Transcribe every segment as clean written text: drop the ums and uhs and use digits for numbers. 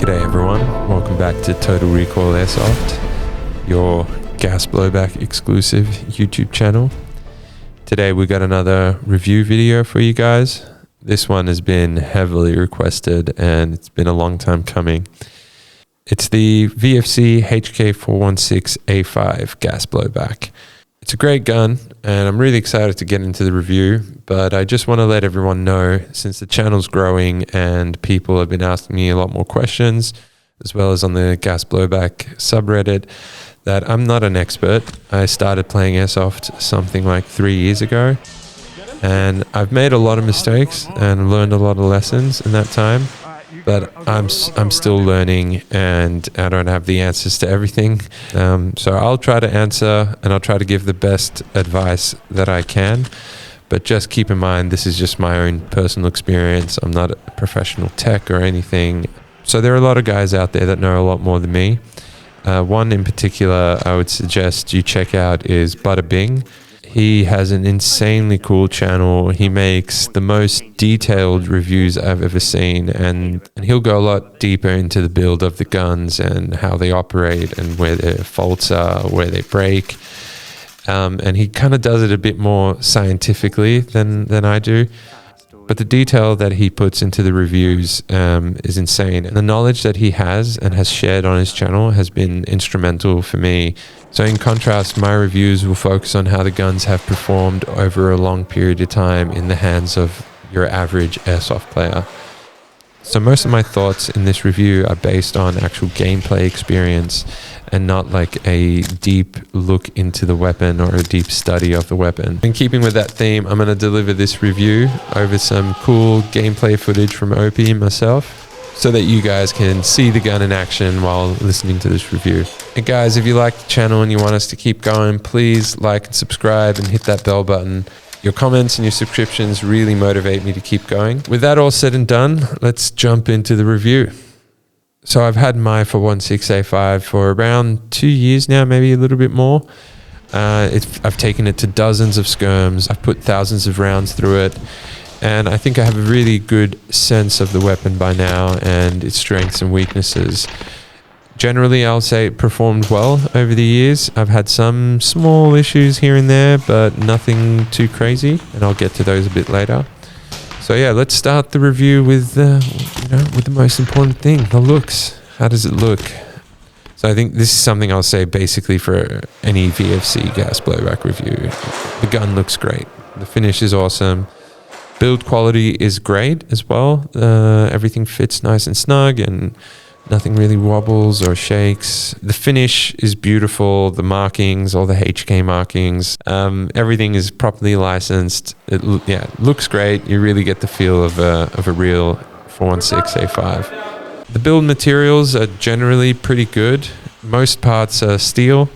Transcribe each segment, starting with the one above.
G'day everyone, welcome back to Total RECOIL AIRSOFT, your gas blowback exclusive YouTube channel. Today we got another review video for you guys. This one has been heavily requested and it's been a long time coming. It's the Vfc Hk416A5 gas blowback. It's a great gun and I'm really excited to get into the review, but I just want to let everyone know, since the channel's growing and people have been asking me a lot more questions, as well as on the gas blowback subreddit, that I'm not an expert. I started playing airsoft something like 3 years ago, and I've made a lot of mistakes and learned a lot of lessons in that time, but I'm still learning and I don't have the answers to everything. So I'll try to answer and I'll try to give the best advice that I can, but just keep in mind this is just my own personal experience. I'm not a professional tech or anything. So there are a lot of guys out there that know a lot more than me. One in particular I would suggest you check out is Gbbr'S. He has an insanely cool channel. He makes the most detailed reviews I've ever seen, and he'll go a lot deeper into the build of the guns and how they operate and where their faults are, where they break. And he kind of does it a bit more scientifically than I do. But the detail that he puts into the reviews is insane. And the knowledge that he has and has shared on his channel has been instrumental for me. So in contrast, my reviews will focus on how the guns have performed over a long period of time in the hands of your average airsoft player. So most of my thoughts in this review are based on actual gameplay experience and not like a deep look into the weapon or a deep study of the weapon. In keeping with that theme, I'm going to deliver this review over some cool gameplay footage from OP myself, so that you guys can see the gun in action while listening to this review. And guys, if you like the channel and you want us to keep going, please like and subscribe and hit that bell button. Your comments and your subscriptions really motivate me to keep going. With that all said and done, let's jump into the review. So I've had my Hk416A5 for around 2 years now, maybe a little bit more. I've taken it to dozens of skirms. I've put thousands of rounds through it. And I think I have a really good sense of the weapon by now and its strengths and weaknesses. Generally, I'll say it performed well over the years. I've had some small issues here and there, but nothing too crazy, and I'll get to those a bit later. So yeah, let's start the review with the most important thing, the looks. How does it look? So I think this is something I'll say basically for any VFC gas blowback review. The gun looks great. The finish is awesome. Build quality is great as well. Everything fits nice and snug and nothing really wobbles or shakes. The finish is beautiful. The markings, all the HK markings, everything is properly licensed. It looks great. You really get the feel of a real 416A5. The build materials are generally pretty good. Most parts are steel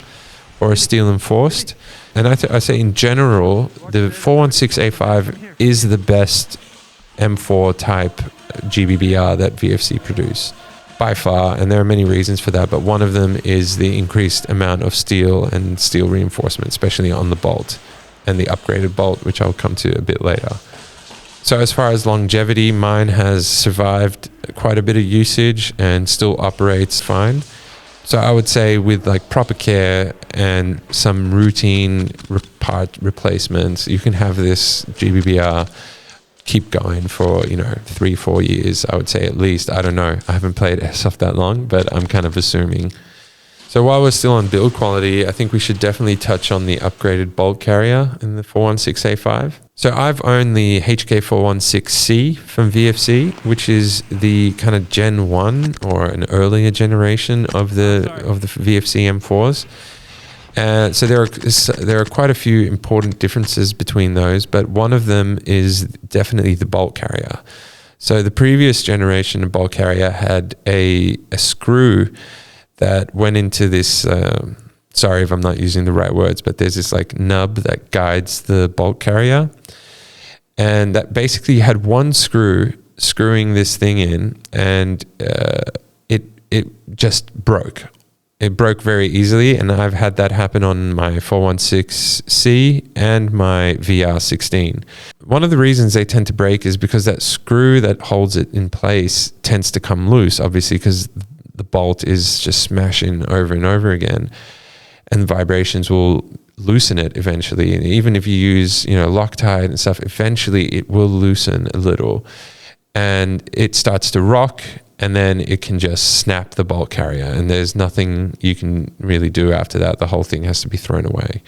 or steel enforced. And I say in general, the 416A5 is the best M4 type Gbbr'S that VFC produce by far, and there are many reasons for that, but one of them is the increased amount of steel and steel reinforcement, especially on the bolt and the upgraded bolt, which I'll come to a bit later. So as far as longevity, mine has survived quite a bit of usage and still operates fine. So I would say with like proper care and some routine part replacements, you can have this Gbbr'S keep going for 3-4 years, I would say at least. I don't know, I haven't played airsoft that long, but I'm kind of assuming. So while we're still on build quality, I think we should definitely touch on the upgraded bolt carrier in the 416A5. So I've owned the Hk416C from VFC, which is the kind of Gen 1 or an earlier generation of the VFC M4s. So there are quite a few important differences between those, but one of them is definitely the bolt carrier. So the previous generation of bolt carrier had a screw that went into this, sorry if I'm not using the right words, but there's this like nub that guides the bolt carrier. And that basically had one screw screwing this thing in, and it just broke. It broke very easily, and I've had that happen on my 416C and my VR16. One of the reasons they tend to break is because that screw that holds it in place tends to come loose, obviously, because the bolt is just smashing over and over again, and vibrations will loosen it eventually. And even if you use, Loctite and stuff, eventually it will loosen a little, and it starts to rock, and then it can just snap the bolt carrier, and there's nothing you can really do after that. The whole thing has to be thrown away.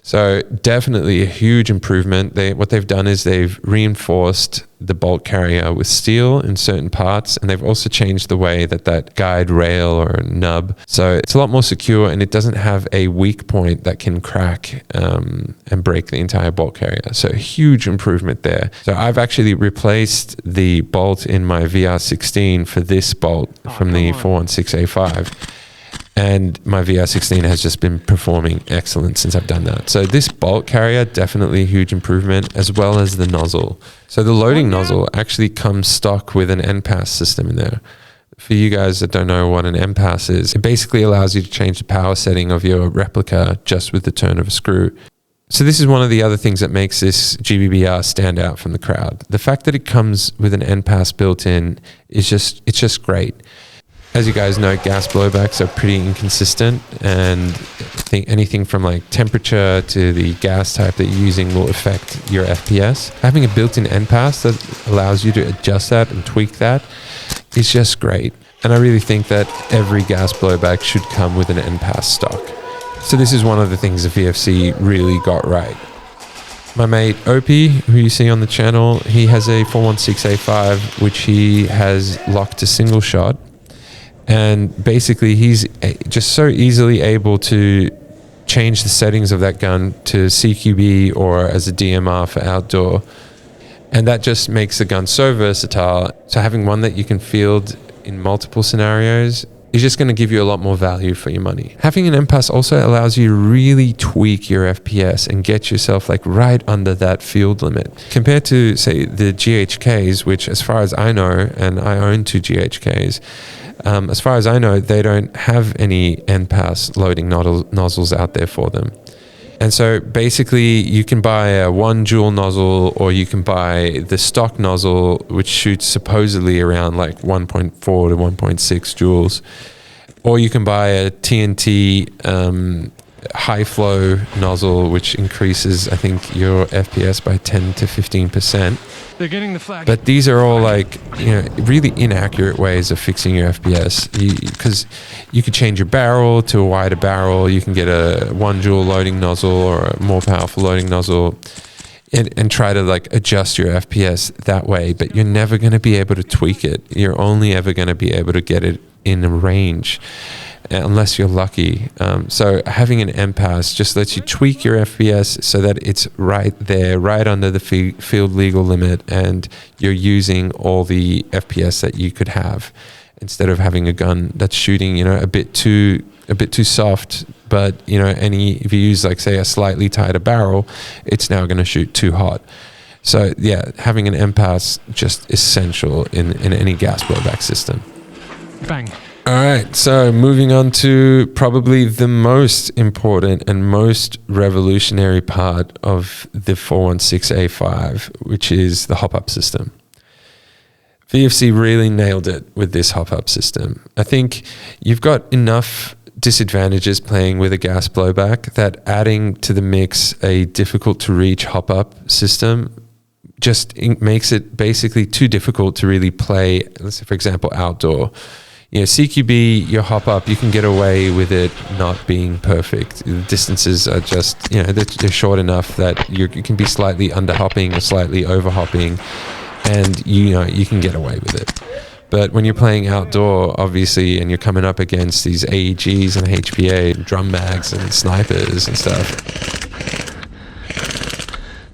So definitely a huge improvement. What they've done is they've reinforced the bolt carrier with steel in certain parts, and they've also changed the way that guide rail or nub. So it's a lot more secure, and it doesn't have a weak point that can crack and break the entire bolt carrier. So a huge improvement there. So I've actually replaced the bolt in my VR16 for this bolt from the 416A5. And my VR16 has just been performing excellent since I've done that. So this bolt carrier, definitely a huge improvement, as well as the nozzle. So the loading nozzle actually comes stock with an NPAS system in there. For you guys that don't know what an NPAS is, it basically allows you to change the power setting of your replica just with the turn of a screw. So this is one of the other things that makes this Gbbr'S stand out from the crowd. The fact that it comes with an NPAS built in is it's just great. As you guys know, gas blowbacks are pretty inconsistent, and I think anything from like temperature to the gas type that you're using will affect your FPS. Having a built-in NPAS that allows you to adjust that and tweak that is just great. And I really think that every gas blowback should come with an NPAS stock. So this is one of the things the VFC really got right. My mate Opie, who you see on the channel, he has a 416A5, which he has locked to single shot. And basically, he's just so easily able to change the settings of that gun to CQB or as a DMR for outdoor. And that just makes the gun so versatile. So having one that you can field in multiple scenarios is just going to give you a lot more value for your money. Having an NPAS also allows you to really tweak your FPS and get yourself like right under that field limit. Compared to, say, the GHKs, which as far as I know, and I own 2 GHKs, as far as I know, they don't have any NPAS loading nozzles out there for them. And so basically you can buy a 1 joule nozzle, or you can buy the stock nozzle, which shoots supposedly around like 1.4 to 1.6 joules. Or you can buy a TNT high flow nozzle, which increases, I think, your FPS by 10 to 15%. They're getting the flag. But these are all like, really inaccurate ways of fixing your FPS, because you could change your barrel to a wider barrel. You can get a 1 joule loading nozzle or a more powerful loading nozzle and try to like adjust your FPS that way. But you're never going to be able to tweak it. You're only ever going to be able to get it in a range, unless you're lucky. So having an NPAS just lets you tweak your FPS so that it's right there, right under the field legal limit, and you're using all the FPS that you could have, instead of having a gun that's shooting, a bit too soft. But if you use like, say, a slightly tighter barrel, it's now going to shoot too hot. So yeah, having an NPAS just essential in any gas blowback system. Bang. All right, so moving on to probably the most important and most revolutionary part of the 416A5, which is the hop-up system. VFC really nailed it with this hop-up system. I think you've got enough disadvantages playing with a gas blowback that adding to the mix a difficult-to-reach hop-up system just makes it basically too difficult to really play, let's say, for example, outdoor. CQB, your hop up, you can get away with it not being perfect. The distances are just, they're short enough that you can be slightly under hopping or slightly over hopping, and you can get away with it. But when you're playing outdoor, obviously, and you're coming up against these AEGs and HPA, drum mags and snipers and stuff,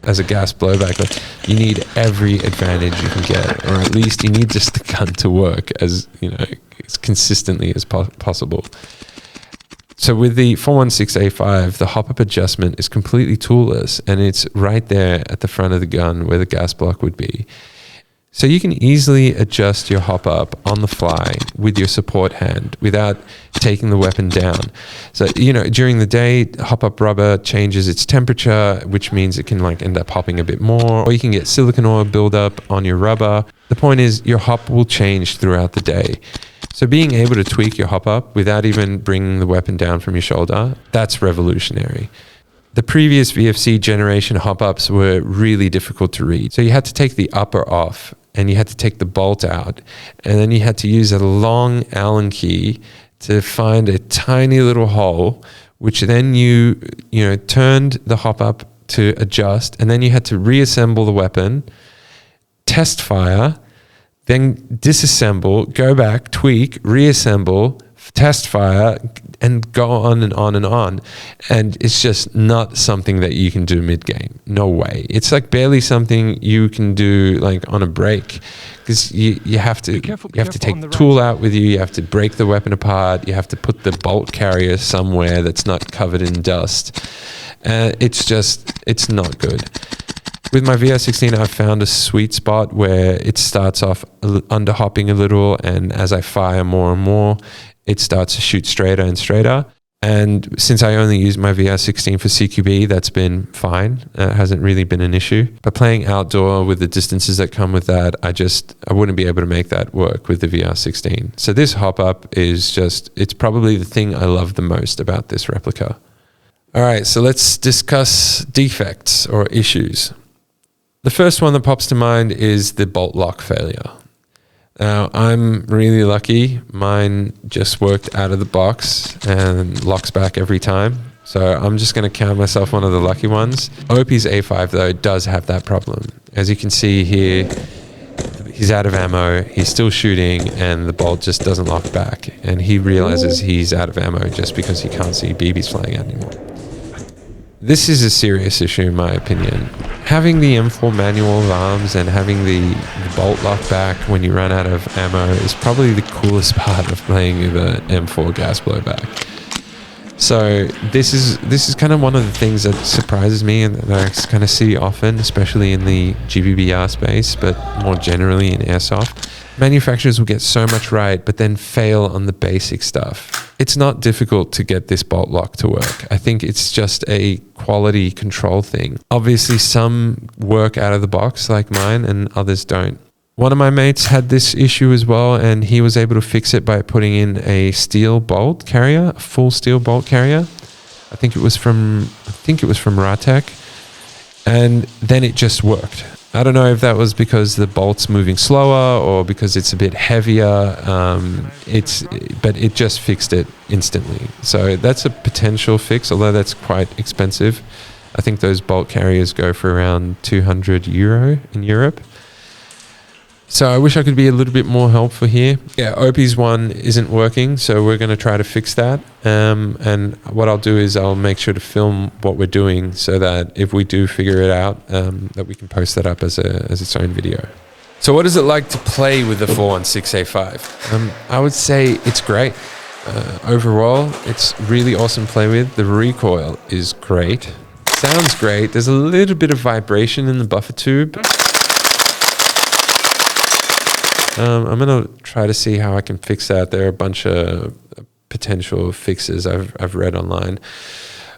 as a gas blowback, you need every advantage you can get, or at least you need just the gun to work as consistently as possible. So with the 416A5, the hop-up adjustment is completely toolless, and it's right there at the front of the gun where the gas block would be. So you can easily adjust your hop up on the fly with your support hand without taking the weapon down. So, during the day, hop up rubber changes its temperature, which means it can like end up hopping a bit more, or you can get silicone oil buildup on your rubber. The point is your hop will change throughout the day. So being able to tweak your hop up without even bringing the weapon down from your shoulder, that's revolutionary. The previous VFC generation hop ups were really difficult to read. So you had to take the upper off and you had to take the bolt out, and then you had to use a long Allen key to find a tiny little hole, which then you turned the hop up to adjust, and then you had to reassemble the weapon, test fire, then disassemble, go back, tweak, reassemble, test fire, and go on and on and on. And it's just not something that you can do mid-game. No way. It's like barely something you can do like on a break, because you have to take the tool out with you. You have to break the weapon apart. You have to put the bolt carrier somewhere that's not covered in dust. It's not good. With my VR16, I've found a sweet spot where it starts off under hopping a little, and as I fire more and more, it starts to shoot straighter and straighter. And since I only use my VR16 for CQB, that's been fine. It hasn't really been an issue. But playing outdoor with the distances that come with that, I wouldn't be able to make that work with the VR16. So this hop up it's probably the thing I love the most about this replica. All right, so let's discuss defects or issues. The first one that pops to mind is the bolt lock failure. Now, I'm really lucky. Mine just worked out of the box and locks back every time. So I'm just going to count myself one of the lucky ones. OP's A5, though, does have that problem. As you can see here, he's out of ammo, he's still shooting, and the bolt just doesn't lock back. And he realizes he's out of ammo just because he can't see BBs flying out anymore. This is a serious issue in my opinion. Having the M4 manual of arms and having the bolt lock back when you run out of ammo is probably the coolest part of playing with an M4 gas blowback. So this is kind of one of the things that surprises me and that I kind of see often, especially in the Gbbr'S space, but more generally in airsoft. Manufacturers will get so much right, but then fail on the basic stuff. It's not difficult to get this bolt lock to work. I think it's just a quality control thing. Obviously, some work out of the box like mine and others don't. One of my mates had this issue as well, and he was able to fix it by putting in a steel bolt carrier, a full steel bolt carrier. I think it was from Ratek, and then it just worked. I don't know if that was because the bolt's moving slower or because it's a bit heavier. But it just fixed it instantly. So that's a potential fix, although that's quite expensive. I think those bolt carriers go for around €200 in Europe. So I wish I could be a little bit more helpful here. Yeah, OP's one isn't working, so we're going to try to fix that. And what I'll do is I'll make sure to film what we're doing so that if we do figure it out, that we can post that up as its own video. So what is it like to play with the 416A5? I would say it's great. Overall, it's really awesome to play with. The recoil is great. Sounds great. There's a little bit of vibration in the buffer tube. I'm going to try to see how I can fix that. There are a bunch of potential fixes I've read online.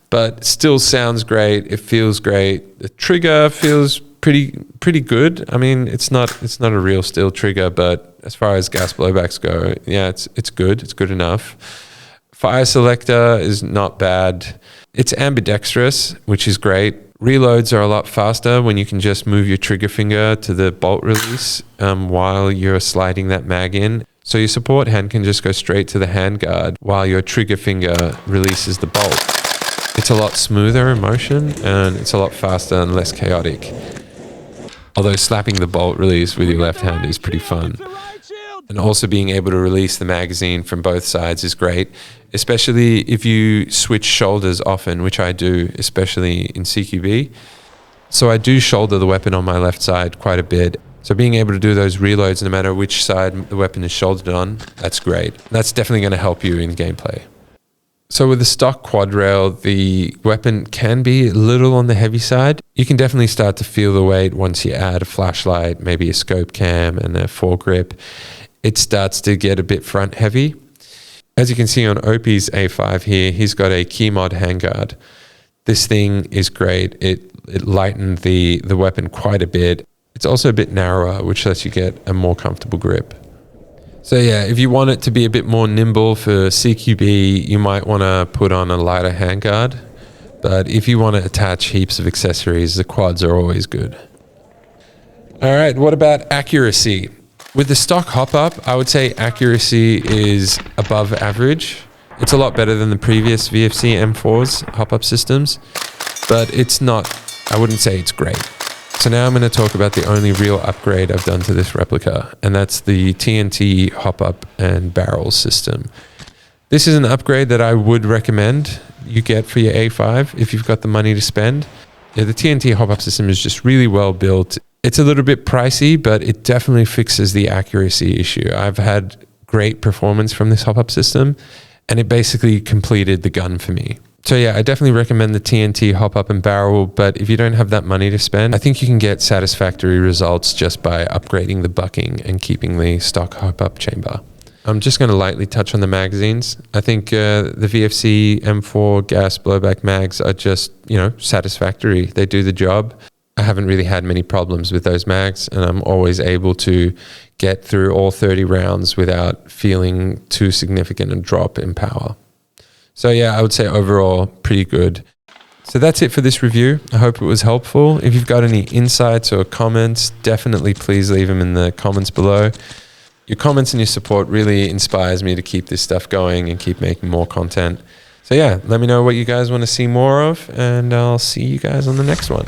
But still sounds great. It feels great. The trigger feels pretty good. I mean, it's not a real steel trigger, but as far as gas blowbacks go, yeah, it's good. It's good enough. Fire selector is not bad. It's ambidextrous, which is great. Reloads are a lot faster when you can just move your trigger finger to the bolt release while you're sliding that mag in. So your support hand can just go straight to the handguard while your trigger finger releases the bolt. It's a lot smoother in motion and it's a lot faster and less chaotic. Although slapping the bolt release with your left hand is pretty fun. And also being able to release the magazine from both sides is great, especially if you switch shoulders often, which I do, especially in CQB. So I do shoulder the weapon on my left side quite a bit. So being able to do those reloads no matter which side the weapon is shouldered on, that's great. That's definitely going to help you in gameplay. So with the stock quad rail, the weapon can be a little on the heavy side. You can definitely start to feel the weight once you add a flashlight, maybe a scope cam and a foregrip. It starts to get a bit front heavy. As you can see on Opie's A5 here, he's got a key mod handguard. This thing is great. It lightened the weapon quite a bit. It's also a bit narrower, which lets you get a more comfortable grip. So yeah, if you want it to be a bit more nimble for CQB, you might want to put on a lighter handguard. But if you want to attach heaps of accessories, the quads are always good. All right, what about accuracy? With the stock hop-up, I would say accuracy is above average. It's a lot better than the previous VFC M4's hop-up systems, but it's not, I wouldn't say it's great. So now I'm going to talk about the only real upgrade I've done to this replica, and that's the TNT hop-up and barrel system. This is an upgrade that I would recommend you get for your A5 if you've got the money to spend. Yeah, the TNT hop-up system is just really well built. It's a little bit pricey, but it definitely fixes the accuracy issue. I've had great performance from this hop-up system, and it basically completed the gun for me. So yeah, I definitely recommend the TNT hop-up and barrel, but if you don't have that money to spend, I think you can get satisfactory results just by upgrading the bucking and keeping the stock hop-up chamber. I'm just going to lightly touch on the magazines. I think the VFC M4 gas blowback mags are just, satisfactory. They do the job. I haven't really had many problems with those mags, and I'm always able to get through all 30 rounds without feeling too significant a drop in power. So yeah, I would say overall pretty good. So that's it for this review. I hope it was helpful. If you've got any insights or comments, definitely please leave them in the comments below. Your comments and your support really inspires me to keep this stuff going and keep making more content. So yeah, let me know what you guys want to see more of, and I'll see you guys on the next one.